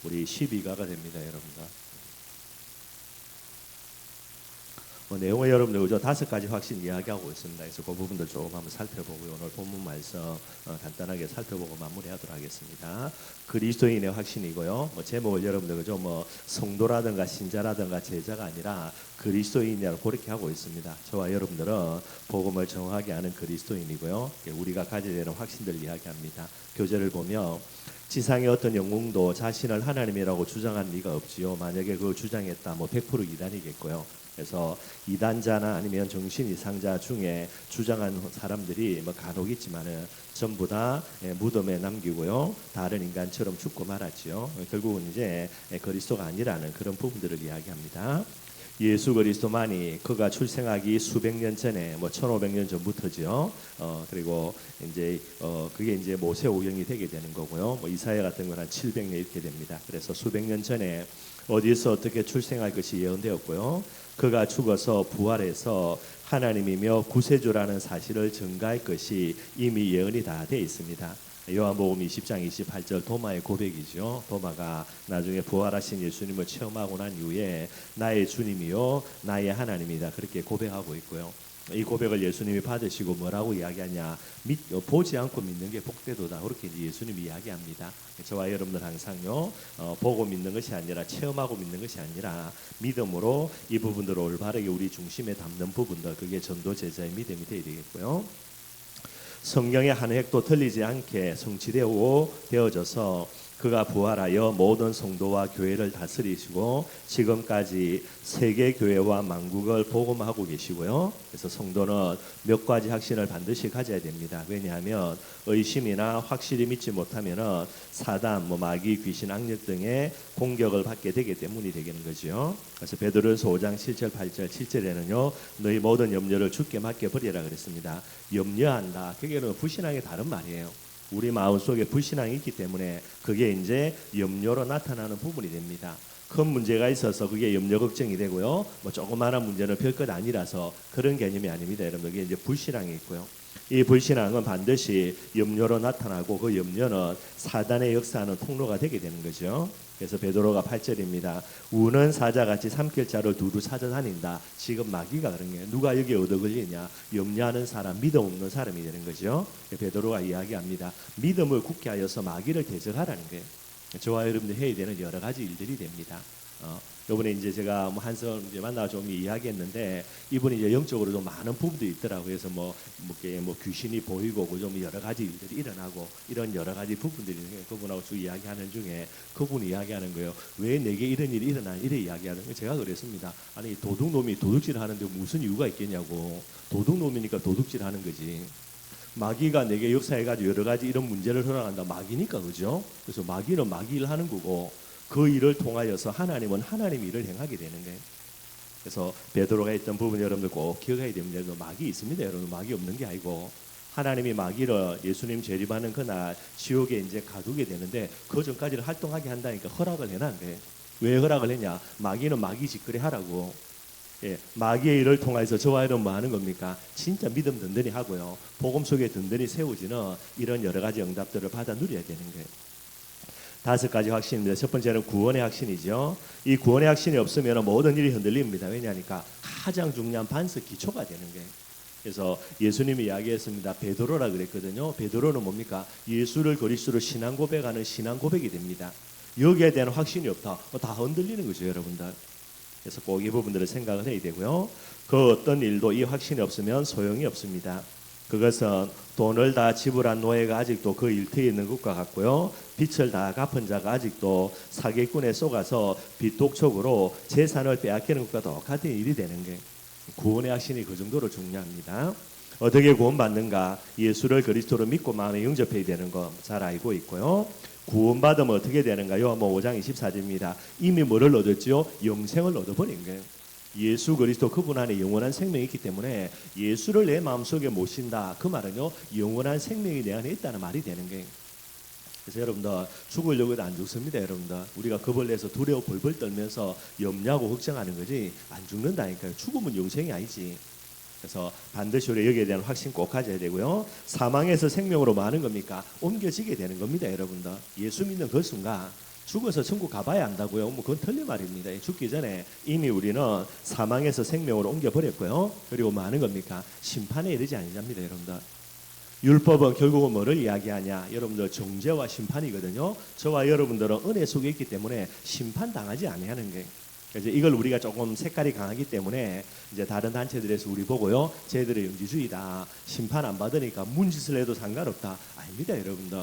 우리 12가가 됩니다, 여러분들. 내용을 여러분들 그저 5가지 확신 이야기하고 있습니다. 그래서 그 부분들 조금 한번 살펴보고요. 오늘 본문 말씀 간단하게 살펴보고 마무리하도록 하겠습니다. 그리스도인의 확신이고요. 제목을 여러분들 그저 성도라든가 신자라든가 제자가 아니라 그리스도인이라고 그렇게 하고 있습니다. 저와 여러분들은 복음을 정확하게 아는 그리스도인이고요. 우리가 가져야 되는 확신들 이야기합니다. 교재를 보면 지상의 어떤 영웅도 자신을 하나님이라고 주장한 리가 없지요. 만약에 그걸 주장했다, 100% 이단이겠고요. 그래서 이단자나 아니면 정신 이상자 중에 주장한 사람들이 간혹 있지만은 전부 다 무덤에 남기고요. 다른 인간처럼 죽고 말았지요. 결국은 이제 그리스도가 아니라는 그런 부분들을 이야기합니다. 예수 그리스도만이 그가 출생하기 수백 년 전에 1500년 전부터죠. 그리고 이제 그게 이제 모세 오경이 되게 되는 거고요. 이사야 같은 건 한 700년 이렇게 됩니다. 그래서 수백 년 전에 어디서 어떻게 출생할 것이 예언되었고요. 그가 죽어서 부활해서 하나님이며 구세주라는 사실을 증가할 것이 이미 예언이 다 되어 있습니다. 요한복음 20장 28절 도마의 고백이죠. 도마가 나중에 부활하신 예수님을 체험하고 난 이후에 나의 주님이요 나의 하나님이다 그렇게 고백하고 있고요. 이 고백을 예수님이 받으시고 뭐라고 이야기하냐, 보지 않고 믿는 게 복되도다 그렇게 예수님이 이야기합니다. 저와 여러분들 항상요 보고 믿는 것이 아니라 체험하고 믿는 것이 아니라 믿음으로 이 부분들을 올바르게 우리 중심에 담는 부분들, 그게 전도 제자의 믿음이 되어야 되겠고요. 성경의 한 획도 틀리지 않게 성취되고 되어져서 그가 부활하여 모든 성도와 교회를 다스리시고 지금까지 세계 교회와 만국을 복음하고 계시고요. 그래서 성도는 몇 가지 확신을 반드시 가져야 됩니다. 왜냐하면 의심이나 확실히 믿지 못하면은 사단, 마귀, 귀신, 악력 등의 공격을 받게 되기 때문이 되는 거죠. 그래서 베드로전서 5장 7절, 8절, 7절에는요, 너희 모든 염려를 주께 맡겨 버리라 그랬습니다. 염려한다. 그게 불신앙의 다른 말이에요. 우리 마음속에 불신앙이 있기 때문에 그게 이제 염려로 나타나는 부분이 됩니다. 큰 문제가 있어서 그게 염려 걱정이 되고요. 조그마한 문제는 별것 아니라서 그런 개념이 아닙니다. 여러분, 그게 이제 불신앙이 있고요. 이 불신앙은 반드시 염려로 나타나고 그 염려는 사단의 역사하는 통로가 되게 되는 거죠. 그래서 베드로가 8절입니다. 우는 사자같이 삼킬 자를 두루 찾아다닌다. 지금 마귀가 그런 게 누가 여기에 얻어 걸리냐? 염려하는 사람, 믿음 없는 사람이 되는 거죠. 베드로가 이야기합니다. 믿음을 굳게 하여서 마귀를 대적하라는 거예요. 저와 여러분들 해야 되는 여러 가지 일들이 됩니다. 이번에 이제 제가 한선 이제 만나 좀 이야기했는데 이분이 이제 영적으로 좀 많은 부분도 있더라고요. 그래서 귀신이 보이고 좀 여러 가지 일들이 일어나고 이런 여러 가지 부분들이 그분하고 쭉 이야기하는 중에 그분이 이야기하는 거예요. 왜 내게 이런 일이 일어나? 이래 이야기하는 거예요. 제가 그랬습니다. 아니 도둑놈이 도둑질 하는데 무슨 이유가 있겠냐고. 도둑놈이니까 도둑질 하는 거지. 마귀가 내게 역사해가지고 여러 가지 이런 문제를 허락한다. 마귀니까 그죠? 그래서 마귀는 마귀 일 하는 거고 그 일을 통하여서 하나님은 하나님 일을 행하게 되는 거예요. 그래서 베드로가 했던 부분 여러분들 꼭 기억해야 됩니다. 마귀 있습니다. 여러분 마귀 없는 게 아니고 하나님이 마귀를 예수님 재림하는 그날 지옥에 이제 가두게 되는데 그 전까지를 활동하게 한다니까 허락을 해놓은 거예요. 왜 허락을 했냐? 마귀는 마귀 짓거리 하라고. 마귀의 일을 통해서 저와 여러분 뭐 하는 겁니까? 진짜 믿음 든든히 하고요. 복음 속에 든든히 세우지는 이런 여러 가지 응답들을 받아 누려야 되는 거예요. 5가지 확신입니다. 첫 번째는 구원의 확신이죠. 이 구원의 확신이 없으면 모든 일이 흔들립니다. 왜냐하니까 가장 중요한 반석 기초가 되는 거예요. 그래서 예수님이 이야기했습니다. 베드로라 그랬거든요. 베드로는 뭡니까? 예수를 그리스도로 신앙 고백하는 신앙 고백이 됩니다. 여기에 대한 확신이 없다. 다 흔들리는 거죠, 여러분들. 그래서 꼭 이 부분들을 생각을 해야 되고요. 그 어떤 일도 이 확신이 없으면 소용이 없습니다. 그것은 돈을 다 지불한 노예가 아직도 그 일터에 있는 것과 같고요. 빚을 다 갚은 자가 아직도 사기꾼에 속아서 빚독촉으로 재산을 빼앗기는 것과 똑같은 일이 되는 게 구원의 확신이 그 정도로 중요합니다. 어떻게 구원받는가? 예수를 그리스도로 믿고 마음에 영접해야 되는 거 잘 알고 있고요. 구원받으면 어떻게 되는가요? 요한복음 5장 24절입니다. 이미 뭐를 얻었죠? 영생을 얻어버린 거예요. 예수 그리스도 그분 안에 영원한 생명이 있기 때문에 예수를 내 마음속에 모신다. 그 말은요, 영원한 생명이 내 안에 있다는 말이 되는 거예요. 그래서 여러분들 죽으려고 해도 안 죽습니다. 여러분들 우리가 겁을 내서 두려워 벌벌 떨면서 염려하고 걱정하는 거지 안 죽는다니까요. 죽으면 영생이 아니지. 그래서 반드시 우리 여기에 대한 확신 꼭 가져야 되고요. 사망에서 생명으로 뭐 하는 겁니까? 옮겨지게 되는 겁니다. 여러분들 예수 믿는 그 순간 죽어서 천국 가봐야 안다고요? 뭐 그건 틀린 말입니다. 죽기 전에 이미 우리는 사망에서 생명으로 옮겨버렸고요. 그리고 뭐 하는 겁니까? 심판에 이르지 아니합니다, 여러분들. 율법은 결국은 뭐를 이야기하냐? 여러분들 정죄와 심판이거든요. 저와 여러분들은 은혜 속에 있기 때문에 심판당하지 아니하는 게. 그래서 이걸 우리가 조금 색깔이 강하기 때문에 이제 다른 단체들에서 우리 보고요, 쟤들의 영지주의다, 심판 안 받으니까 문짓을 해도 상관없다. 아닙니다, 여러분들.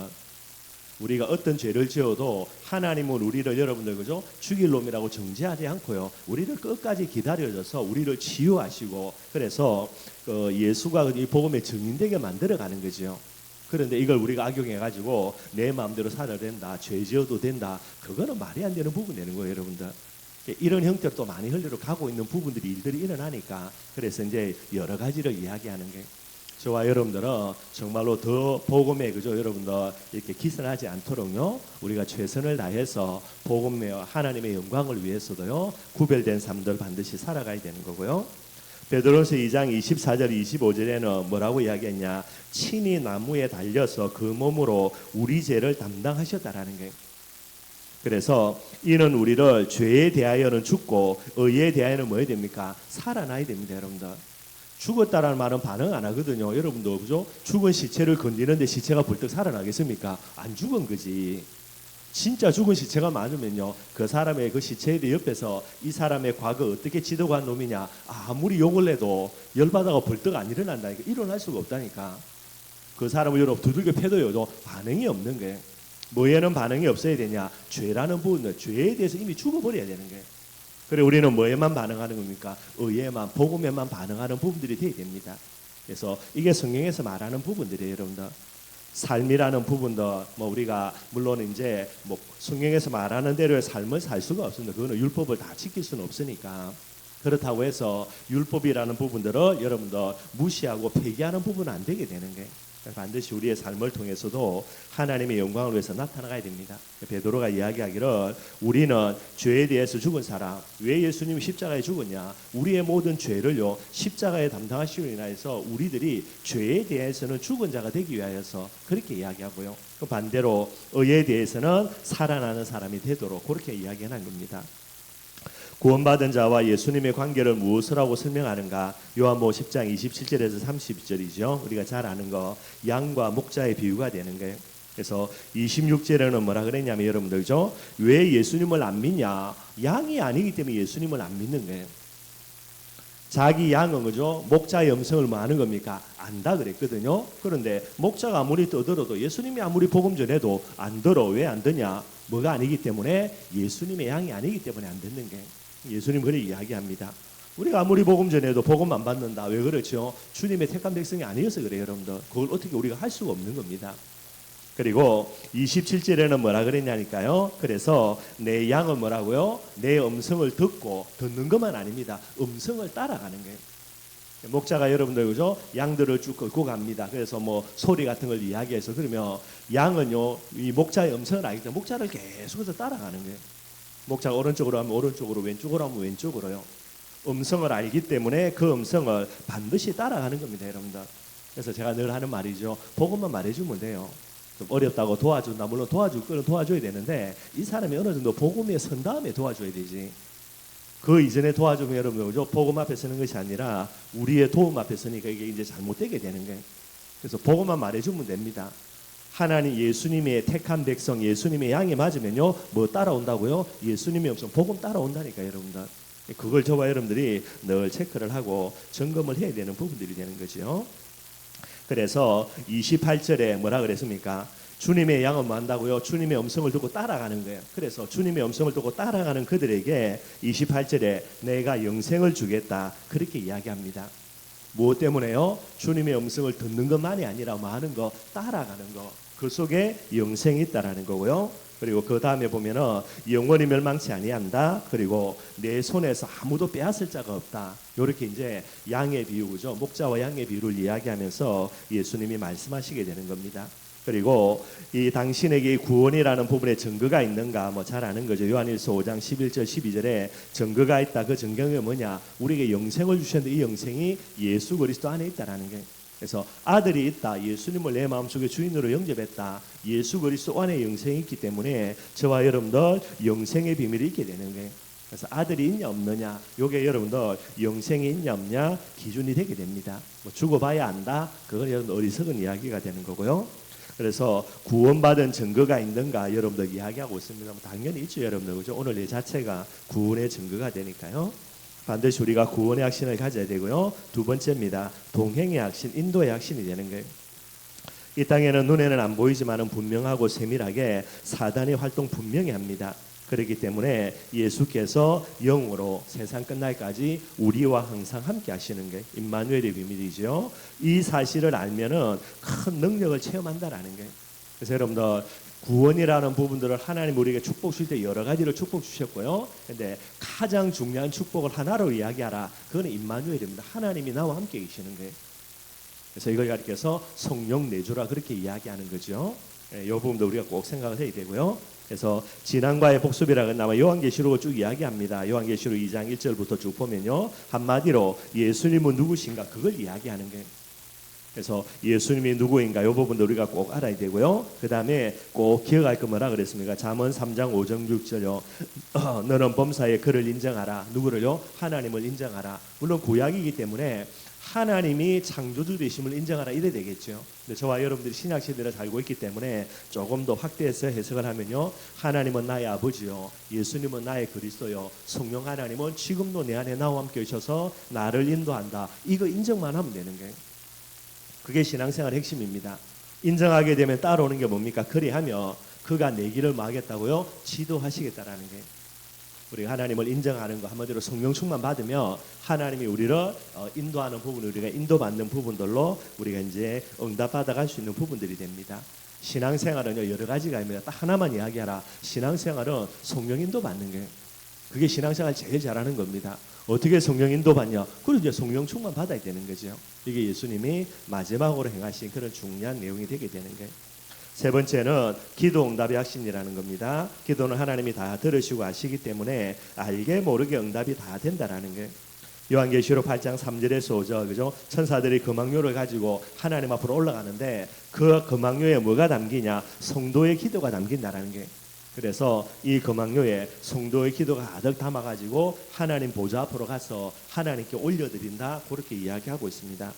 우리가 어떤 죄를 지어도 하나님은 우리를, 여러분들 그죠? 죽일 놈이라고 정죄하지 않고요, 우리를 끝까지 기다려줘서 우리를 치유하시고, 그래서 예수가 이 복음의 증인되게 만들어가는 거죠. 그런데 이걸 우리가 악용해가지고 내 마음대로 살아도 된다, 죄 지어도 된다, 그거는 말이 안 되는 부분이 되는 거예요, 여러분들. 이런 형태로 또 많이 흘려 가고 있는 부분들이, 일들이 일어나니까, 그래서 이제 여러 가지를 이야기하는 게, 저와 여러분들은 정말로 더 복음에, 그죠, 여러분들 이렇게 기선하지 않도록요, 우리가 최선을 다해서 복음의 하나님의 영광을 위해서도요, 구별된 삶들 반드시 살아가야 되는 거고요. 베드로서 2장 24절 25절에는 뭐라고 이야기했냐? 친히 나무에 달려서 그 몸으로 우리 죄를 담당하셨다라는 게. 그래서 이는 우리를 죄에 대하여는 죽고 의에 대하여는 뭐 해야 됩니까? 살아나야 됩니다, 여러분들. 죽었다라는 말은 반응 안 하거든요, 여러분도. 그죠? 죽은 시체를 건드리는데 시체가 벌떡 살아나겠습니까? 안 죽은 거지. 진짜 죽은 시체가 많으면요, 그 사람의 그 시체에 대해 옆에서 이 사람의 과거 어떻게 지도한 놈이냐, 아무리 욕을 해도 열받아가 벌떡 안 일어난다니까. 일어날 수가 없다니까. 그 사람을 여러분 두들겨 패도요, 반응이 없는 거예요. 뭐에는 반응이 없어야 되냐? 죄라는 부분은 죄에 대해서 이미 죽어버려야 되는 거예요. 그래, 우리는 뭐에만 반응하는 겁니까? 의에만, 복음에만 반응하는 부분들이 되어야 됩니다. 그래서 이게 성경에서 말하는 부분들이에요, 여러분들. 삶이라는 부분도 뭐 우리가 물론 이제 뭐 성경에서 말하는 대로의 삶을 살 수가 없습니다. 그거는 율법을 다 지킬 수는 없으니까. 그렇다고 해서 율법이라는 부분들을 여러분들 무시하고 폐기하는 부분은 안 되게 되는 거예요. 반드시 우리의 삶을 통해서도 하나님의 영광을 위해서 나타나가야 됩니다. 베드로가 이야기하기를 우리는 죄에 대해서 죽은 사람, 왜 예수님이 십자가에 죽었냐? 우리의 모든 죄를요, 십자가에 담당하시려 인하여서 우리들이 죄에 대해서는 죽은 자가 되기 위하여서 그렇게 이야기하고요. 그 반대로 의에 대해서는 살아나는 사람이 되도록 그렇게 이야기하는 겁니다. 구원받은 자와 예수님의 관계를 무엇이라고 설명하는가? 요한복음 10장 27절에서 30절이죠. 우리가 잘 아는 거, 양과 목자의 비유가 되는 거예요. 그래서 26절에는 뭐라 그랬냐면, 여러분들죠, 왜 예수님을 안 믿냐? 양이 아니기 때문에 예수님을 안 믿는 거예요. 자기 양은 그죠, 목자의 음성을 뭐 하는 겁니까? 안다 그랬거든요. 그런데 목자가 아무리 떠들어도, 예수님이 아무리 복음 전해도 안 들어. 왜 안 듣냐? 뭐가 아니기 때문에, 예수님의 양이 아니기 때문에 안 듣는 게. 예수님 그렇게 이야기합니다. 우리가 아무리 복음 전해도 복음 안 받는다. 왜 그렇죠? 주님의 택한 백성이 아니어서 그래요, 여러분들. 그걸 어떻게 우리가 할 수가 없는 겁니다. 그리고 27절에는 뭐라 그랬냐니까요. 그래서 내 양은 뭐라고요? 내 음성을 듣고, 듣는 것만 아닙니다. 음성을 따라가는 거예요. 목자가 여러분들 그죠? 양들을 쭉 끌고 갑니다. 그래서 뭐 소리 같은 걸 이야기해서, 그러면 양은요, 이 목자의 음성을 알기 때문에 목자를 계속해서 따라가는 거예요. 목자가 오른쪽으로 하면 오른쪽으로, 왼쪽으로 하면 왼쪽으로요. 음성을 알기 때문에 그 음성을 반드시 따라가는 겁니다, 여러분들. 그래서 제가 늘 하는 말이죠. 복음만 말해주면 돼요. 좀 어렵다고 도와준다. 물론 도와줄 거는 도와줘야 되는데, 이 사람이 어느 정도 복음에 선 다음에 도와줘야 되지. 그 이전에 도와주면 여러분들 그죠? 복음 앞에 서는 것이 아니라 우리의 도움 앞에 서니까 이게 이제 잘못되게 되는 거예요. 그래서 복음만 말해주면 됩니다. 하나님, 예수님의 택한 백성, 예수님의 양이 맞으면요, 뭐 따라온다고요? 예수님의 음성, 복음 따라온다니까, 여러분들. 그걸 저와 여러분들이 늘 체크를 하고 점검을 해야 되는 부분들이 되는 거죠. 그래서 28절에 뭐라 그랬습니까? 주님의 양은 뭐 한다고요? 주님의 음성을 듣고 따라가는 거예요. 그래서 주님의 음성을 듣고 따라가는 그들에게 28절에 내가 영생을 주겠다, 그렇게 이야기합니다. 무엇 때문에요? 주님의 음성을 듣는 것만이 아니라 뭐 하는 거? 따라가는 거. 그 속에 영생이 있다라는 거고요. 그리고 그 다음에 보면은 영원히 멸망치 아니한다. 그리고 내 손에서 아무도 빼앗을 자가 없다. 이렇게 이제 양의 비유죠. 목자와 양의 비유를 이야기하면서 예수님이 말씀하시게 되는 겁니다. 그리고 이 당신에게 구원이라는 부분에 증거가 있는가? 뭐 잘 아는 거죠. 요한일서 5장 11절 12절에 증거가 있다. 그 증거가 뭐냐? 우리에게 영생을 주셨는데 이 영생이 예수 그리스도 안에 있다라는 게. 그래서 아들이 있다. 예수님을 내 마음속에 주인으로 영접했다. 예수 그리스도 안에 영생이 있기 때문에 저와 여러분들 영생의 비밀이 있게 되는 거예요. 그래서 아들이 있냐 없느냐, 요게 여러분들 영생이 있냐 없냐 기준이 되게 됩니다. 뭐 죽어봐야 안다. 그건 여러분 어리석은 이야기가 되는 거고요. 그래서 구원받은 증거가 있는가 여러분들 이야기하고 있습니다. 당연히 있죠, 여러분들. 그죠? 오늘 이 자체가 구원의 증거가 되니까요. 반드시 우리가 구원의 확신을 가져야 되고요. 두 번째입니다. 동행의 확신, 인도의 확신이 되는 거예요. 이 땅에는 눈에는 안 보이지만은 분명하고 세밀하게 사단의 활동 분명히 합니다. 그렇기 때문에 예수께서 영으로 세상 끝날까지 우리와 항상 함께 하시는 게 임마누엘의 비밀이죠. 이 사실을 알면은 큰 능력을 체험한다라는 거예요. 그래서 여러분들 구원이라는 부분들을 하나님 우리에게 축복 주실 때 여러 가지를 축복 주셨고요. 근데 가장 중요한 축복을 하나로 이야기하라. 그거는 임마누엘입니다. 하나님이 나와 함께 계시는 거예요. 그래서 이걸 가리켜서 성령 내주라 그렇게 이야기하는 거죠. 이 부분도 우리가 꼭 생각을 해야 되고요. 그래서 지난과의 복습이라는 아마 요한계시록을 쭉 이야기합니다. 요한계시록 2장 1절부터 쭉 보면요. 한마디로 예수님은 누구신가 그걸 이야기하는 거예요. 그래서 예수님이 누구인가 이 부분도 우리가 꼭 알아야 되고요. 그 다음에 꼭 기억할 거 뭐라 그랬습니까? 잠언 3장 5절 6절요. 너는 범사에 그를 인정하라. 누구를요? 하나님을 인정하라. 물론 구약이기 때문에 하나님이 창조주 되심을 인정하라 이래 되겠죠. 근데 저와 여러분들이 신약 시대를 살고 있기 때문에 조금 더 확대해서 해석을 하면요. 하나님은 나의 아버지요. 예수님은 나의 그리스도요. 성령 하나님은 지금도 내 안에 나와 함께 계셔서 나를 인도한다. 이거 인정만 하면 되는 거예요. 그게 신앙생활의 핵심입니다. 인정하게 되면 따라오는 게 뭡니까? 그리하며 그가 내 길을 막겠다고요? 지도하시겠다라는 게. 우리가 하나님을 인정하는 거 한마디로 성령 충만 받으면 하나님이 우리를 인도하는 부분, 우리가 인도받는 부분들로 우리가 이제 응답받아갈 수 있는 부분들이 됩니다. 신앙생활은요 여러 가지가 아닙니다. 딱 하나만 이야기하라. 신앙생활은 성령 인도 받는 거예요. 그게 신앙생활 제일 잘하는 겁니다. 어떻게 성령 인도 받냐? 그리고 이제 성령 충만 받아야 되는 거죠. 이게 예수님이 마지막으로 행하신 그런 중요한 내용이 되게 되는 거예요. 세 번째는 기도 응답의 확신이라는 겁니다. 기도는 하나님이 다 들으시고 아시기 때문에 알게 모르게 응답이 다 된다라는 거예요. 요한계시록 8장 3절에서 5절 그죠? 천사들이 금왕료를 가지고 하나님 앞으로 올라가는데 그 금왕료에 뭐가 담기냐? 성도의 기도가 담긴다라는 게. 그래서 이 금왕료에 성도의 기도가 가득 담아가지고 하나님 보좌 앞으로 가서 하나님께 올려드린다. 그렇게 이야기하고 있습니다.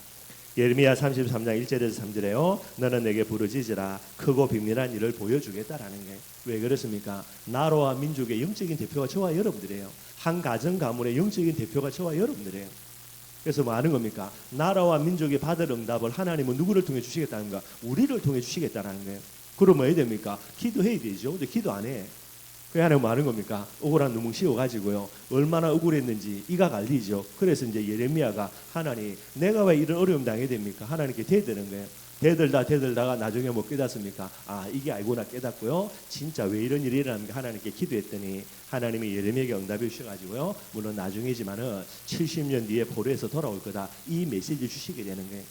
예레미야 33장 1절에서 3절에요. 너는 내게 부르짖으라. 크고 비밀한 일을 보여주겠다라는 게. 왜 그렇습니까? 나라와 민족의 영적인 대표가 저와 여러분들이에요. 한 가정 가문의 영적인 대표가 저와 여러분들이에요. 그래서 뭐 하는 겁니까? 나라와 민족이 받을 응답을 하나님은 누구를 통해 주시겠다는 거야? 우리를 통해 주시겠다는 거예요. 그럼 뭐 해야 됩니까? 기도해야 되죠. 근데 기도 안 해. 그 하나님 뭐 하는 겁니까? 억울한 눈물 씌워가지고요. 얼마나 억울했는지 이가 갈리죠. 그래서 이제 예레미야가 하나님 내가 왜 이런 어려움 당해야 됩니까? 하나님께 대드는 거예요. 대들다가 나중에 뭐 깨닫습니까? 아 이게 알고나 깨닫고요. 진짜 왜 이런 일이 일어납니까? 하나님께 기도했더니 하나님이 예레미야에게 응답해 주셔가지고요. 물론 나중이지만은 70년 뒤에 포로에서 돌아올 거다. 이 메시지 주시게 되는 거예요.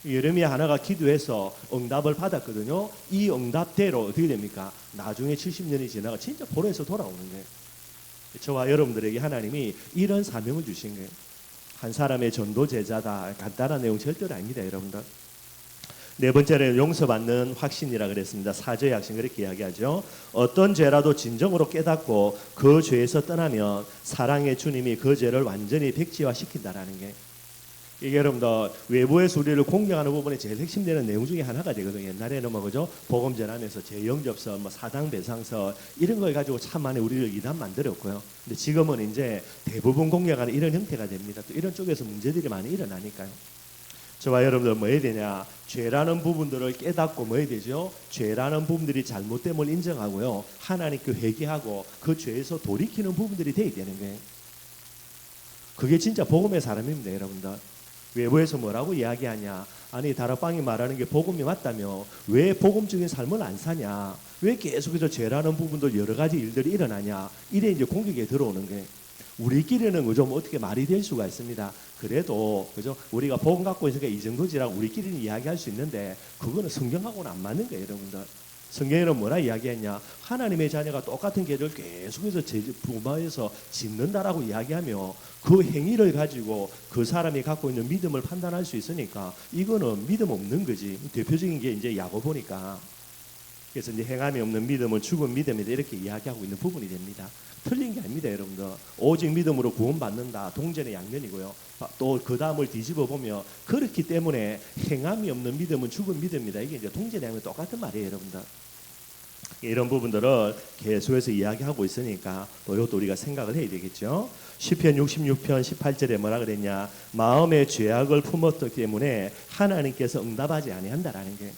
예레미야 하나가 기도해서 응답을 받았거든요. 이 응답대로 어떻게 됩니까? 나중에 70년이 지나가 진짜 포로에서 돌아오는 거예요. 저와 여러분들에게 하나님이 이런 사명을 주신 거예요. 한 사람의 전도 제자다. 간단한 내용 절대로 아닙니다, 여러분들. 네 번째는 용서받는 확신이라 그랬습니다. 사죄의 확신 그렇게 이야기하죠. 어떤 죄라도 진정으로 깨닫고 그 죄에서 떠나면 사랑의 주님이 그 죄를 완전히 백지화시킨다라는 게. 이게 여러분들 외부에서 우리를 공격하는 부분에 제일 핵심되는 내용 중에 하나가 되거든요. 옛날에는 뭐 그죠? 복음 전하면서 재영접설, 뭐 사당 배상설 이런 걸 가지고 참 많이 우리를 이단 만들었고요. 근데 지금은 이제 대부분 공격하는 이런 형태가 됩니다. 또 이런 쪽에서 문제들이 많이 일어나니까요. 저와 여러분들 뭐 해야 되냐? 죄라는 부분들을 깨닫고 뭐 해야 되죠? 죄라는 부분들이 잘못됨을 인정하고요. 하나님께 회개하고 그 죄에서 돌이키는 부분들이 돼야 되는 거예요. 그게 진짜 복음의 사람입니다, 여러분들. 외부에서 뭐라고 이야기하냐? 아니 다락방이 말하는 게 복음이 맞다며 왜 복음적인 삶을 안 사냐? 왜 계속해서 죄라는 부분도 여러 가지 일들이 일어나냐? 이래 이제 공격에 들어오는 거예요. 우리끼리는 그죠? 뭐 어떻게 말이 될 수가 있습니다. 그래도 그죠? 우리가 복음 갖고 있으니까 이 정도지라고 우리끼리는 이야기할 수 있는데 그거는 성경하고는 안 맞는 거예요, 여러분들. 성경에는 뭐라 이야기했냐? 하나님의 자녀가 똑같은 죄를 계속해서 부모에서 짓는다라고 이야기하며 그 행위를 가지고 그 사람이 갖고 있는 믿음을 판단할 수 있으니까 이거는 믿음 없는 거지. 대표적인 게 이제 야고보니까. 그래서 이제 행함이 없는 믿음은 죽은 믿음이다 이렇게 이야기하고 있는 부분이 됩니다. 틀린 게 아닙니다, 여러분들. 오직 믿음으로 구원받는다. 동전의 양면이고요. 또 그 다음을 뒤집어 보면 그렇기 때문에 행함이 없는 믿음은 죽은 믿음이다. 이게 이제 동전의 양면 똑같은 말이에요, 여러분들. 이런 부분들을 계속해서 이야기하고 있으니까 또 이것도 우리가 생각을 해야 되겠죠. 시편 66편 18절에 뭐라 그랬냐? 마음의 죄악을 품었기 때문에 하나님께서 응답하지 아니한다라는 게.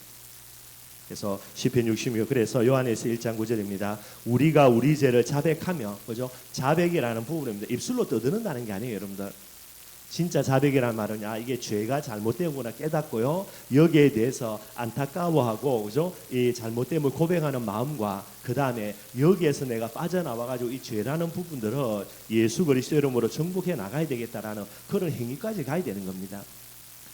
그래서 시편 66 그래서 요한에서 1장 9절입니다. 우리가 우리 죄를 자백하며, 그죠? 자백이라는 부분입니다. 입술로 떠드는다는 게 아니에요, 여러분들. 진짜 자백이라는 말은 이게 죄가 잘못되구나 깨닫고요. 여기에 대해서 안타까워하고, 그죠? 이 잘못됨을 고백하는 마음과 그 다음에 여기에서 내가 빠져나와가지고 이 죄라는 부분들을 예수 그리스도 이름으로 정복해 나가야 되겠다라는 그런 행위까지 가야 되는 겁니다.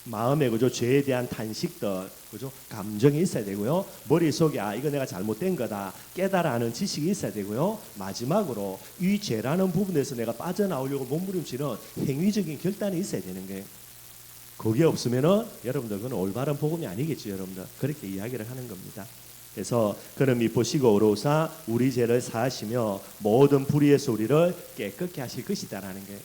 마음에 그죠 죄에 대한 탄식들 그죠 감정이 있어야 되고요. 머릿속에 이거 내가 잘못된 거다 깨달아는 지식이 있어야 되고요. 마지막으로 이 죄라는 부분에서 내가 빠져나오려고 몸부림치는 행위적인 결단이 있어야 되는 거예요. 그게 없으면은 여러분들 그건 올바른 복음이 아니겠죠, 여러분들. 그렇게 이야기를 하는 겁니다. 그래서 그는 미보시고 오로사 우리 죄를 사하시며 모든 불의에서 우리를 깨끗게 하실 것이다라는 거예요.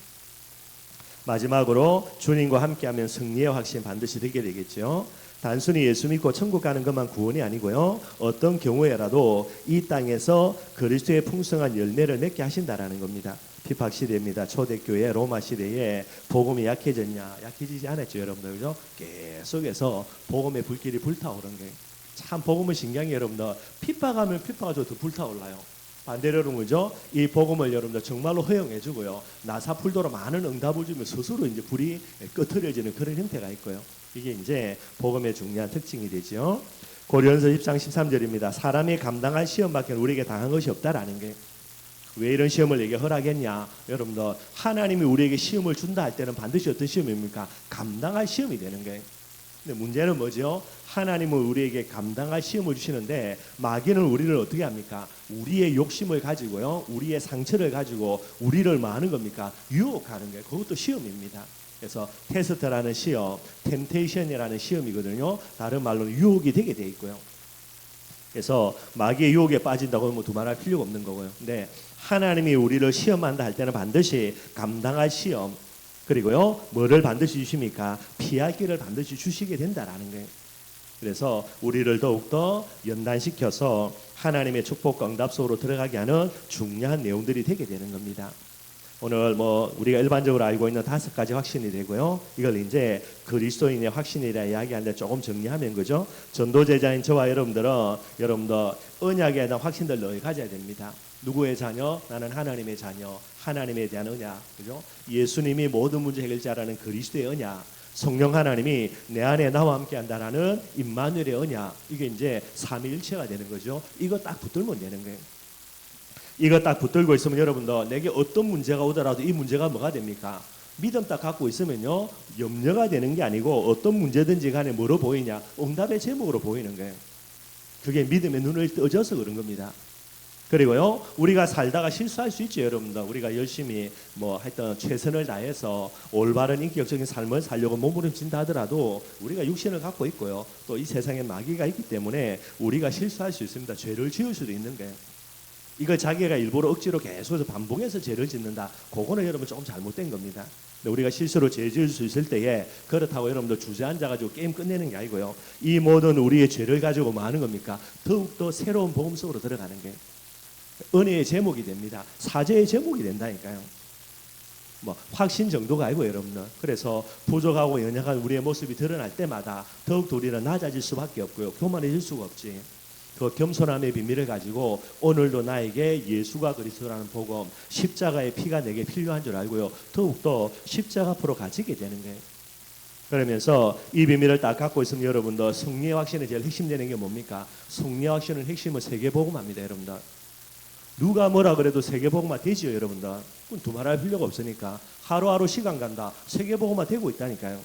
마지막으로 주님과 함께하면 승리의 확신 반드시 되게 되겠죠. 단순히 예수 믿고 천국 가는 것만 구원이 아니고요. 어떤 경우에라도 이 땅에서 그리스도의 풍성한 열매를 맺게 하신다라는 겁니다. 피팍 시대입니다. 초대교회 로마 시대에 복음이 약해졌냐? 약해지지 않았죠, 여러분들. 그죠? 계속해서 복음의 불길이 불타오른 게 참 복음은 신기한 게 여러분들 핍박하면 핍박하죠 더 불타올라요. 반대로 그죠? 이 복음을 여러분들 정말로 허용해 주고요. 나사풀도로 많은 응답을 주면 스스로 이제 불이 끄트려지는 그런 형태가 있고요. 이게 이제 복음의 중요한 특징이 되죠. 고린도서 10장 13절입니다. 사람이 감당할 시험밖에 우리에게 당한 것이 없다라는 게. 왜 이런 시험을 내게 허락했냐? 여러분들 하나님이 우리에게 시험을 준다 할 때는 반드시 어떤 시험입니까? 감당할 시험이 되는 거예요. 근데 문제는 뭐죠? 하나님은 우리에게 감당할 시험을 주시는데 마귀는 우리를 어떻게 합니까? 우리의 욕심을 가지고요. 우리의 상처를 가지고 우리를 뭐 하는 겁니까? 유혹하는 거예요. 그것도 시험입니다. 그래서 테스트라는 시험, 템테이션이라는 시험이거든요. 다른 말로는 유혹이 되게 돼 있고요. 그래서 마귀의 유혹에 빠진다고 뭐 두말할 필요가 없는 거고요. 근데 하나님이 우리를 시험한다 할 때는 반드시 감당할 시험 그리고요 뭐를 반드시 주십니까? 피할 길을 반드시 주시게 된다라는 거예요. 그래서 우리를 더욱더 연단시켜서 하나님의 축복과 응답 속으로 들어가게 하는 중요한 내용들이 되게 되는 겁니다. 오늘 뭐 우리가 일반적으로 알고 있는 5가지 확신이 되고요. 이걸 이제 그리스도인의 확신이라 이야기하는데 조금 정리하면 그죠? 전도제자인 저와 여러분들 언약에 대한 확신들 늘 가져야 됩니다. 누구의 자녀? 나는 하나님의 자녀. 하나님에 대한 언약, 그죠? 예수님이 모든 문제 해결자라는 그리스도의 언약. 성령 하나님이 내 안에 나와 함께한다라는 임마누엘의 언약. 이게 이제 삼위일체가 되는 거죠. 이거 딱 붙들면 되는 거예요. 이거 딱 붙들고 있으면 여러분들 내게 어떤 문제가 오더라도 이 문제가 뭐가 됩니까? 믿음 딱 갖고 있으면요 염려가 되는 게 아니고 어떤 문제든지 간에 뭐로 보이냐? 응답의 제목으로 보이는 거예요. 그게 믿음의 눈을 떠져서 그런 겁니다. 그리고요 우리가 살다가 실수할 수 있죠, 여러분들. 우리가 열심히 뭐 하여튼 최선을 다해서 올바른 인격적인 삶을 살려고 몸부림친다 하더라도 우리가 육신을 갖고 있고요 또 이 세상에 마귀가 있기 때문에 우리가 실수할 수 있습니다. 죄를 지을 수도 있는 거예요. 이걸 자기가 일부러 억지로 계속해서 반복해서 죄를 짓는다. 그거는 여러분 조금 잘못된 겁니다. 근데 우리가 실수로 죄 지을 수 있을 때에 그렇다고 여러분들 주저앉아가지고 게임 끝내는 게 아니고요. 이 모든 우리의 죄를 가지고 뭐 하는 겁니까? 더욱더 새로운 복음 속으로 들어가는 게 은혜의 제목이 됩니다. 사죄의 제목이 된다니까요. 뭐 확신 정도가 아니고 여러분들. 그래서 부족하고 연약한 우리의 모습이 드러날 때마다 더욱더 우리는 낮아질 수밖에 없고요. 교만해질 수가 없지. 그 겸손함의 비밀을 가지고 오늘도 나에게 예수가 그리스도라는 복음, 십자가의 피가 내게 필요한 줄 알고요. 더욱더 십자가 앞으로 갇히게 되는 거예요. 그러면서 이 비밀을 딱 갖고 있으면 여러분들 승리의 확신의 제일 핵심 되는 게 뭡니까? 승리의 확신의 핵심은 세계복음화입니다, 여러분들. 누가 뭐라 그래도 세계복음화 되지요, 여러분들. 두말할 필요가 없으니까 하루하루 시간 간다. 세계복음화 되고 있다니까요.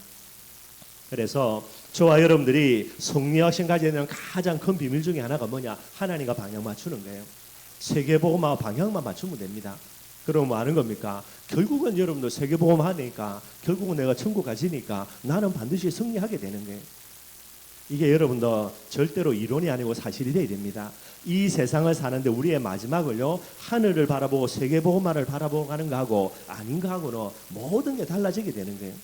그래서 저와 여러분들이 승리하신 가져야 되는 가장 큰 비밀 중에 하나가 뭐냐? 하나님과 방향 맞추는 거예요. 세계복음화 방향만 맞추면 됩니다. 그럼 뭐 하는 겁니까? 결국은 여러분들 세계복음 하니까 결국은 내가 천국 가지니까 나는 반드시 승리하게 되는 거예요. 이게 여러분들 절대로 이론이 아니고 사실이 돼야 됩니다. 이 세상을 사는데 우리의 마지막을요, 하늘을 바라보고 세계복음화를 바라보고 가는 거하고 아닌 거하고는 모든 게 달라지게 되는 거예요.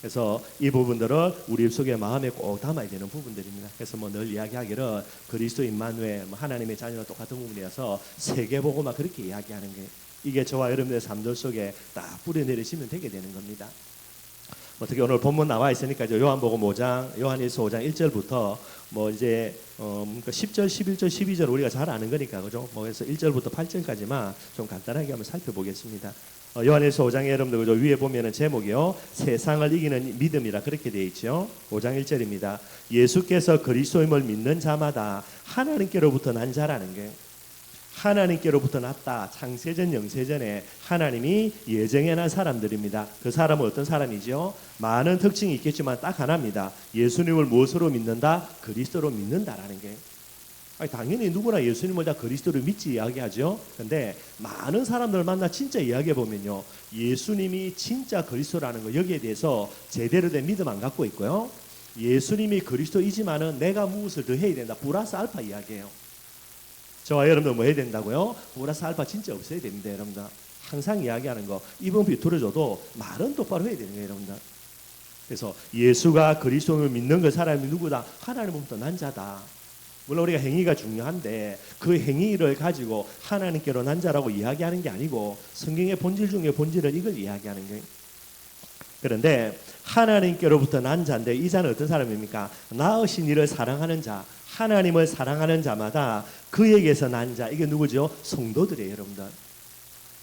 그래서 이 부분들을 우리 속에 마음에 꼭 담아야 되는 부분들입니다. 그래서 뭐 늘 이야기하기를 그리스도인만외 하나님의 자녀와 똑같은 부분이어서 세계복음화 그렇게 이야기하는 게 이게 저와 여러분들의 삶들 속에 딱 뿌려내리시면 되게 되는 겁니다. 어떻게 오늘 본문 나와 있으니까 요한복음 5장, 요한일서 5장 1절부터 뭐 이제 10절, 11절, 12절 우리가 잘 아는 거니까 그죠? 뭐 그래서 1절부터 8절까지만 좀 간단하게 한번 살펴보겠습니다. 요한일서 5장에 여러분들 그죠? 위에 보면은 제목이요, 세상을 이기는 믿음이라 그렇게 되어 있죠. 5장 1절입니다. 예수께서 그리스도임을 믿는 자마다 하나님께로부터 난 자라는 게, 하나님께로부터 났다. 창세전 영세전에 하나님이 예정해놓은 사람들입니다. 그 사람은 어떤 사람이죠? 많은 특징이 있겠지만 딱 하나입니다. 예수님을 무엇으로 믿는다? 그리스도로 믿는다라는 게. 당연히 누구나 예수님을 다 그리스도로 믿지 이야기하죠. 근데 많은 사람들을 만나 진짜 이야기해 보면요, 예수님이 진짜 그리스도라는 거 여기에 대해서 제대로 된 믿음 안 갖고 있고요, 예수님이 그리스도이지만은 내가 무엇을 더 해야 된다, 플러스 알파 이야기해요. 저와 여러분들 뭐 해야 된다고요? 플러스 알파 진짜 없어야 됩니다. 여러분들 항상 이야기하는 거 이번 비틀어줘도 말은 똑바로 해야 되는 거예요. 여러분들. 그래서 예수가 그리스도를 믿는 그 사람이 누구다? 하나님으로부터 난 자다. 물론 우리가 행위가 중요한데 그 행위를 가지고 하나님께로 난 자라고 이야기하는 게 아니고 성경의 본질 중에 본질은 이걸 이야기하는 거예요. 그런데 하나님께로부터 난 자인데 이 자는 어떤 사람입니까? 낳으신 이를 사랑하는 자, 하나님을 사랑하는 자마다 그에게서 난 자, 이게 누구죠? 성도들이에요. 여러분들.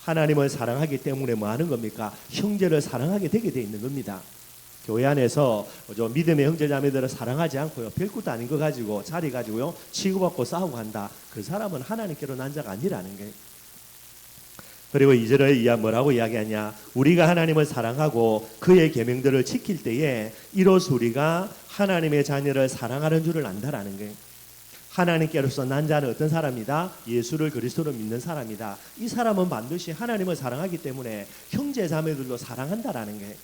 하나님을 사랑하기 때문에 뭐 하는 겁니까? 형제를 사랑하게 되게 돼 있는 겁니다. 교회 안에서 믿음의 형제 자매들을 사랑하지 않고요, 별것도 아닌 거 가지고 자리 가지고요 치고받고 싸우고 한다. 그 사람은 하나님께로 난 자가 아니라는 거예요. 그리고 2절에 뭐라고 이야기하냐? 우리가 하나님을 사랑하고 그의 계명들을 지킬 때에 이로써 우리가 하나님의 자녀를 사랑하는 줄을 안다라는 거예요. 하나님께로서 난 자는 어떤 사람이다? 예수를 그리스도로 믿는 사람이다. 이 사람은 반드시 하나님을 사랑하기 때문에 형제 자매들도 사랑한다라는 거예요.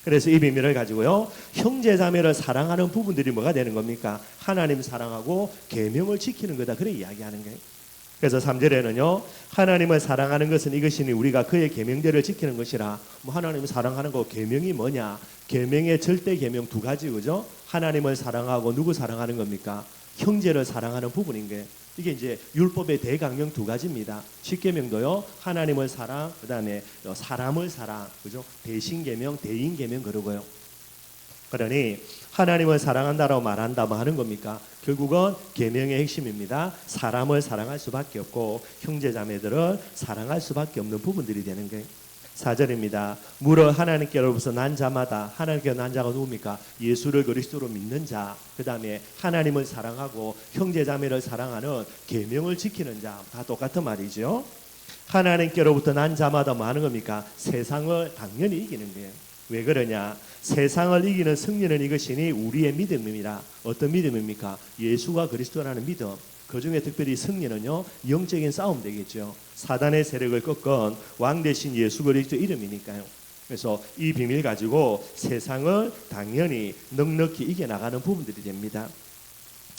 그래서 이 비밀을 가지고요, 형제 자매를 사랑하는 부분들이 뭐가 되는 겁니까? 하나님 사랑하고 계명을 지키는 거다. 그래 이야기하는 거예요. 그래서 3절에는요, 하나님을 사랑하는 것은 이것이니 우리가 그의 계명대를 지키는 것이라. 뭐 하나님을 사랑하는 거 계명이 뭐냐? 계명의 절대 계명 두 가지, 그죠? 하나님을 사랑하고 누구 사랑하는 겁니까? 형제를 사랑하는 부분인 게, 이게 이제 율법의 대강령 두 가지입니다. 십계명도요, 하나님을 사랑, 그다음에 사람을 사랑, 그죠? 대신계명, 대인계명 그러고요. 그러니 하나님을 사랑한다라고 말한다 뭐 하는 겁니까? 결국은 계명의 핵심입니다. 사람을 사랑할 수밖에 없고 형제 자매들을 사랑할 수밖에 없는 부분들이 되는 거예요. 4절입니다. 무릇 하나님께로부터 난 자마다, 하나님께 난 자가 누굽니까? 예수를 그리스도로 믿는 자, 그 다음에 하나님을 사랑하고 형제 자매를 사랑하는 계명을 지키는 자, 다 똑같은 말이죠. 하나님께로부터 난 자마다 뭐 하는 겁니까? 세상을 당연히 이기는 거예요. 왜 그러냐? 세상을 이기는 승리는 이것이니 우리의 믿음입니다. 어떤 믿음입니까? 예수가 그리스도라는 믿음. 그 중에 특별히 승리는요, 영적인 싸움 되겠죠. 사단의 세력을 꺾은 왕 대신 예수 그리스도 이름이니까요. 그래서 이 비밀 가지고 세상을 당연히 넉넉히 이겨나가는 부분들이 됩니다.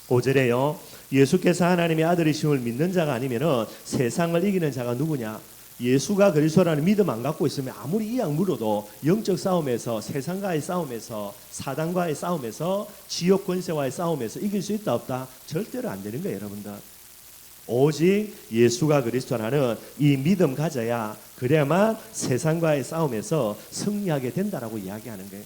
5절에요, 예수께서 하나님의 아들이심을 믿는 자가 아니면은 세상을 이기는 자가 누구냐? 예수가 그리스도라는 믿음 안 갖고 있으면 아무리 이악 물어도 영적 싸움에서, 세상과의 싸움에서, 사단과의 싸움에서, 지옥 권세와의 싸움에서 이길 수 있다 없다? 절대로 안 되는 거예요. 여러분들. 오직 예수가 그리스도라는 이 믿음 가져야, 그래야만 세상과의 싸움에서 승리하게 된다라고 이야기하는 거예요.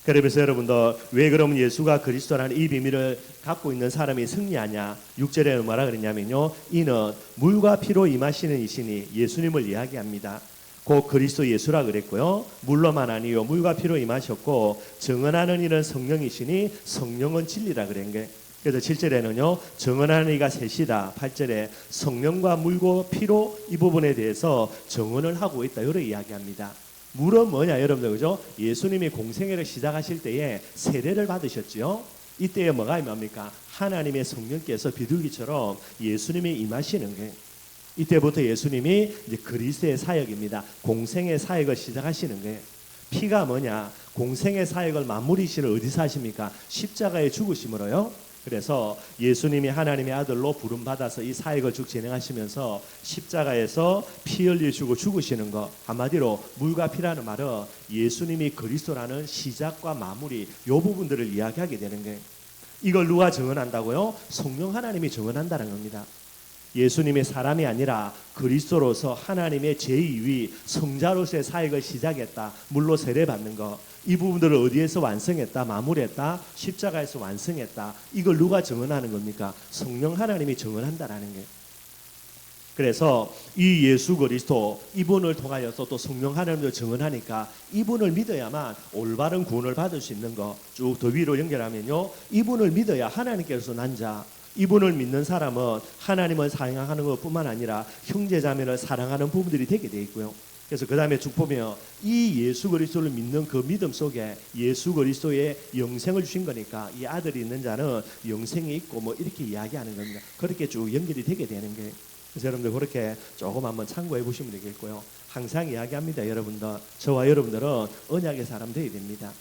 그래서 여러분들, 왜 그러면 예수가 그리스도라는 이 비밀을 갖고 있는 사람이 승리하냐? 6절에 뭐라 그랬냐면요, 이는 물과 피로 임하시는 이시니, 예수님을 이야기합니다. 곧 그리스도 예수라 그랬고요, 물로만 아니요 물과 피로 임하셨고 증언하는 이는 성령이시니 성령은 진리라 그런 게. 그래서 7절에는요, 증언하는 이가 셋이다. 8절에 성령과 물과 피로 이 부분에 대해서 증언을 하고 있다, 이렇게 이야기합니다. 물은 뭐냐 여러분들 그죠? 예수님이 공생애를 시작하실 때에 세례를 받으셨지요. 이때에 뭐가 임합니까? 하나님의 성령께서 비둘기처럼 예수님이 임하시는 게 이때부터 예수님이 이제 그리스도의 사역입니다. 공생의 사역을 시작하시는 거예요. 피가 뭐냐? 공생의 사역을 마무리시를 어디서 하십니까? 십자가에 죽으심으로요. 그래서 예수님이 하나님의 아들로 부름받아서 이 사역을 쭉 진행하시면서 십자가에서 피 흘리시고 죽으시는 것, 한마디로 물과 피라는 말은 예수님이 그리스도라는 시작과 마무리 이 부분들을 이야기하게 되는 거예요. 이걸 누가 증언한다고요? 성령 하나님이 증언한다는 겁니다. 예수님이 사람이 아니라 그리스도로서 하나님의 제2위 성자로서의 사역을 시작했다. 물로 세례받는 것. 이 부분들을 어디에서 완성했다? 마무리했다? 십자가에서 완성했다. 이걸 누가 증언하는 겁니까? 성령 하나님이 증언한다라는 거예요. 그래서 이 예수 그리스도 이분을 통하여서 또 성령 하나님도 증언하니까 이분을 믿어야만 올바른 구원을 받을 수 있는 거 쭉 더 위로 연결하면요. 이분을 믿어야 하나님께서 난 자 이분을 믿는 사람은 하나님을 사랑하는 것뿐만 아니라 형제자매를 사랑하는 부분들이 되게 돼 있고요. 그래서 그 다음에 쭉 보면 이 예수 그리스도를 믿는 그 믿음 속에 예수 그리스도의 영생을 주신 거니까 이 아들이 있는 자는 영생이 있고 뭐 이렇게 이야기하는 겁니다. 그렇게 쭉 연결이 되게 되는 거예요. 그래서 여러분들 그렇게 조금 한번 참고해 보시면 되겠고요. 항상 이야기합니다. 여러분들 저와 여러분들은 언약의 사람 되어야 됩니다.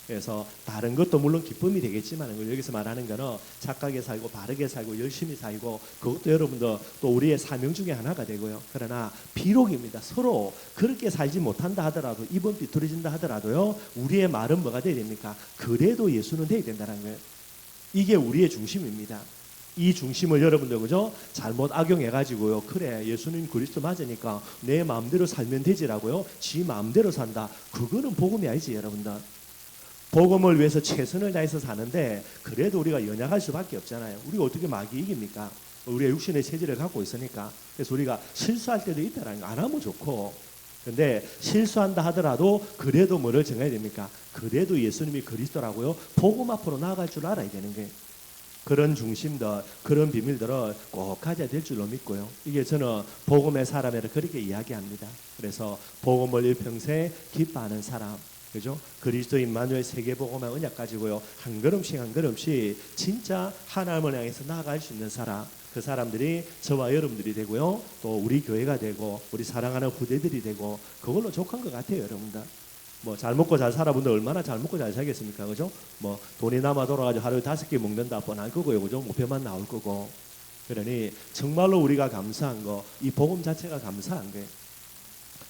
그래서 다른 것도 물론 기쁨이 되겠지만 여기서 말하는 거는 착하게 살고 바르게 살고 열심히 살고 그것도 여러분들 또 우리의 사명 중에 하나가 되고요. 그러나 비록입니다. 서로 그렇게 살지 못한다 하더라도 입은 비뚤어진다 하더라도요. 우리의 말은 뭐가 돼야 됩니까? 그래도 예수는 돼야 된다는 거예요. 이게 우리의 중심입니다. 이 중심을 여러분들 그죠? 잘못 악용해가지고요. 그래 예수님 그리스도 맞으니까 내 마음대로 살면 되지라고요. 지 마음대로 산다. 그거는 복음이 아니지 여러분들. 복음을 위해서 최선을 다해서 사는데 그래도 우리가 연약할 수밖에 없잖아요. 우리가 어떻게 마귀 이깁니까? 우리가 육신의 체질을 갖고 있으니까. 그래서 우리가 실수할 때도 있다라는 거 안 하면 좋고 근데 실수한다 하더라도 그래도 뭐를 정해야 됩니까? 그래도 예수님이 그리스도라고요. 복음 앞으로 나아갈 줄 알아야 되는 거예요. 그런 중심들, 그런 비밀들을 꼭 가져야 될 줄로 믿고요. 이게 저는 복음의 사람이라 그렇게 이야기합니다. 그래서 복음을 일평생 기뻐하는 사람 그죠? 그리스도 임마누엘 세계복음의 언약 가지고요. 한 걸음씩 한 걸음씩 진짜 하나님을 향해서 나아갈 수 있는 사람 그 사람들이 저와 여러분들이 되고요. 또 우리 교회가 되고 우리 사랑하는 후대들이 되고 그걸로 족한 것 같아요. 여러분들. 뭐 잘 먹고 잘 살아본데 얼마나 잘 먹고 잘 살겠습니까? 그죠? 뭐 돈이 남아 돌아가지고 하루에 5개 먹는다 뻔할 거고요. 그죠? 목표만 나올 거고. 그러니 정말로 우리가 감사한 거 이 복음 자체가 감사한 게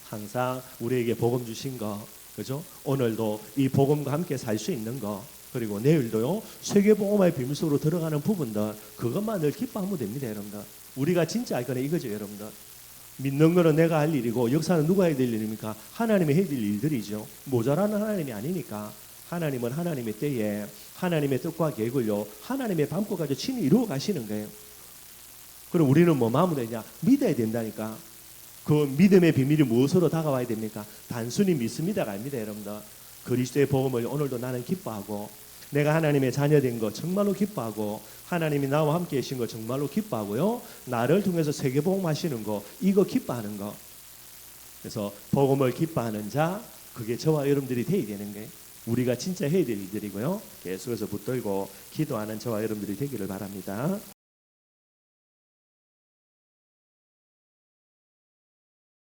항상 우리에게 복음 주신 거 그죠? 오늘도 이 복음과 함께 살 수 있는 거 그리고 내일도요 세계복음화의 비밀 속으로 들어가는 부분들 그것만 늘 기뻐하면 됩니다. 여러분들 우리가 진짜 할 거는 이거죠. 여러분들 믿는 거는 내가 할 일이고 역사는 누가 해야 될 일입니까? 하나님이 해야 될 일들이죠. 모자라는 하나님이 아니니까 하나님은 하나님의 때에 하나님의 뜻과 계획을요 하나님의 방법까지 친히 이루어 가시는 거예요. 그럼 우리는 뭐 마음으로 되냐? 믿어야 된다니까. 그 믿음의 비밀이 무엇으로 다가와야 됩니까? 단순히 믿습니다가 아닙니다. 여러분들 그리스도의 복음을 오늘도 나는 기뻐하고 내가 하나님의 자녀된 거 정말로 기뻐하고 하나님이 나와 함께 계신 거 정말로 기뻐하고요. 나를 통해서 세계복음 하시는 거 이거 기뻐하는 거. 그래서 복음을 기뻐하는 자 그게 저와 여러분들이 되어야 되는 게 우리가 진짜 해야 될 일들이고요. 계속해서 붙들고 기도하는 저와 여러분들이 되기를 바랍니다.